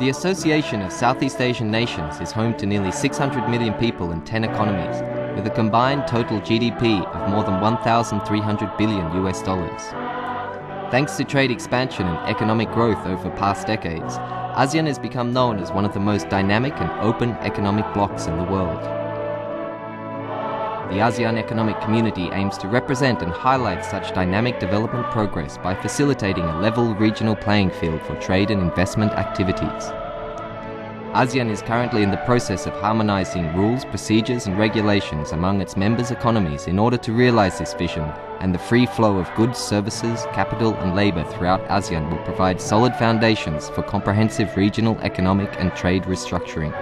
The Association of Southeast Asian Nations is home to nearly 600 million people in 10 economies, with a combined total GDP of more than 1,300 billion US dollars. Thanks to trade expansion and economic growth over past decades, ASEAN has become known as one of the most dynamic and open economic blocs in the world. The ASEAN Economic Community aims to represent and highlight such dynamic development progress by facilitating a level regional playing field for trade and investment activities. ASEAN is currently in the process of harmonizing rules, procedures and regulations among its members' economies in order to realize this vision, and the free flow of goods, services, capital and labor throughout ASEAN will provide solid foundations for comprehensive regional economic and trade restructuring.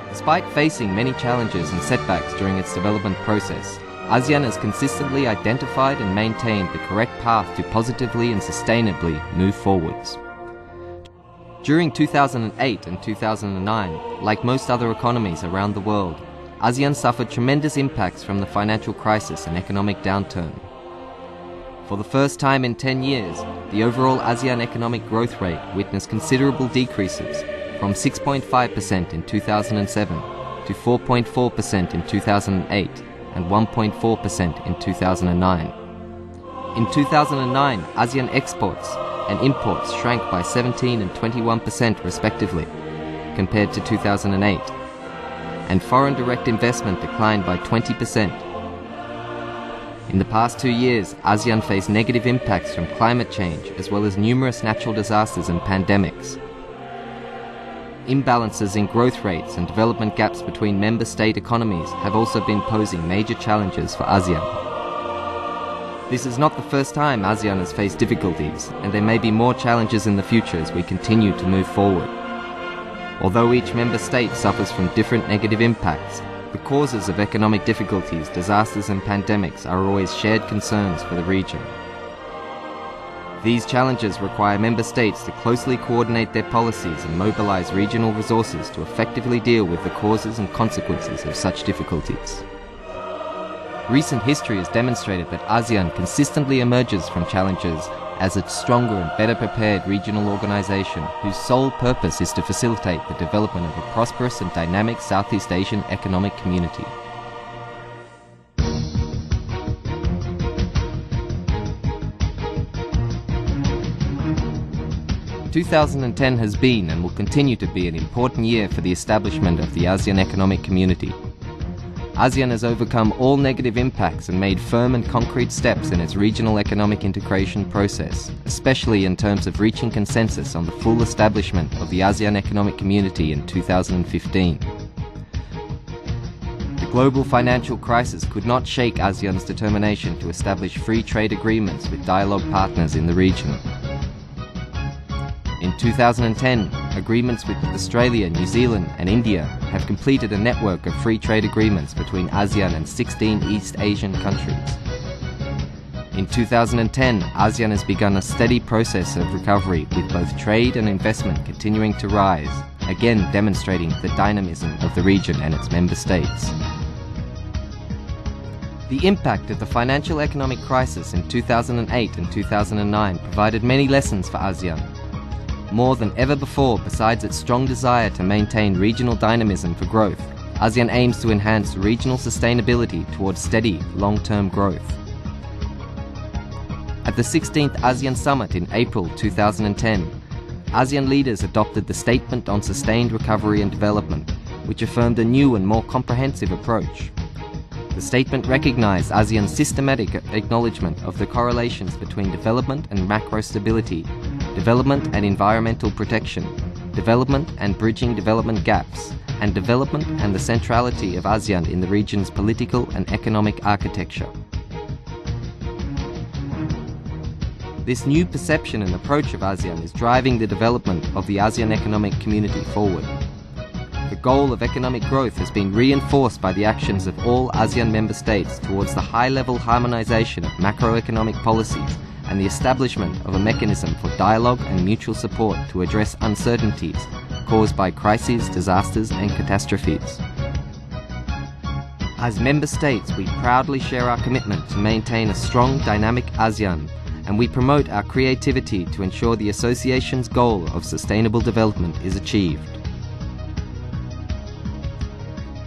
Despite facing many challenges and setbacks during its development process, ASEAN has consistently identified and maintained the correct path to positively and sustainably move forwards. During 2008 and 2009, like most other economies around the world, ASEAN suffered tremendous impacts from the financial crisis and economic downturn. For the first time in 10 years, the overall ASEAN economic growth rate witnessed considerable decreases, from 6.5% in 2007 to 4.4% in 2008 and 1.4% in 2009. In 2009, ASEAN exports and imports shrank by 17% and 21% respectively, compared to 2008, and foreign direct investment declined by 20%. In the past 2 years, ASEAN faced negative impacts from climate change as well as numerous natural disasters and pandemics. Imbalances in growth rates and development gaps between member state economies have also been posing major challenges for ASEAN. This is not the first time ASEAN has faced difficulties, and there may be more challenges in the future as we continue to move forward. Although each member state suffers from different negative impacts, the causes of economic difficulties, disasters and pandemics are always shared concerns for the region. These challenges require member states to closely coordinate their policies and mobilize regional resources to effectively deal with the causes and consequences of such difficulties. Recent history has demonstrated that ASEAN consistently emerges from challenges as a stronger and better prepared regional organization whose sole purpose is to facilitate the development of a prosperous and dynamic Southeast Asian economic community. 2010 has been and will continue to be an important year for the establishment of the ASEAN Economic Community. ASEAN has overcome all negative impacts and made firm and concrete steps in its regional economic integration process, especially in terms of reaching consensus on the full establishment of the ASEAN Economic Community in 2015. The global financial crisis could not shake ASEAN's determination to establish free trade agreements with dialogue partners in the region. In 2010, agreements with Australia, New Zealand and India have completed a network of free trade agreements between ASEAN and 16 East Asian countries. In 2010, ASEAN has begun a steady process of recovery with both trade and investment continuing to rise, again demonstrating the dynamism of the region and its member states. The impact of the financial economic crisis in 2008 and 2009 provided many lessons for ASEAN. More than ever before, besides its strong desire to maintain regional dynamism for growth, ASEAN aims to enhance regional sustainability towards steady, long-term growth. At the 16th ASEAN Summit in April 2010, ASEAN leaders adopted the Statement on Sustained Recovery and Development, which affirmed a new and more comprehensive approach. The statement recognized ASEAN's systematic acknowledgement of the correlations between development and macro stability, development and environmental protection, development and bridging development gaps, and development and the centrality of ASEAN in the region's political and economic architecture. This new perception and approach of ASEAN is driving the development of the ASEAN Economic Community forward. The goal of economic growth has been reinforced by the actions of all ASEAN member states towards the high-level harmonization of macroeconomic policies and the establishment of a mechanism for dialogue and mutual support to address uncertainties caused by crises, disasters and catastrophes. As member states, we proudly share our commitment to maintain a strong, dynamic ASEAN, and we promote our creativity to ensure the association's goal of sustainable development is achieved.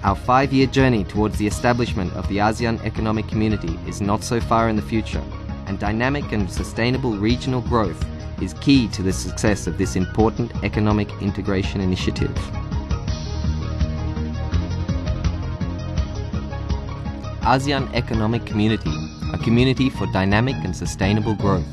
Our 5-year journey towards the establishment of the ASEAN Economic Community is not so far in the future, and dynamic and sustainable regional growth is key to the success of this important economic integration initiative. ASEAN Economic Community, a community for dynamic and sustainable growth.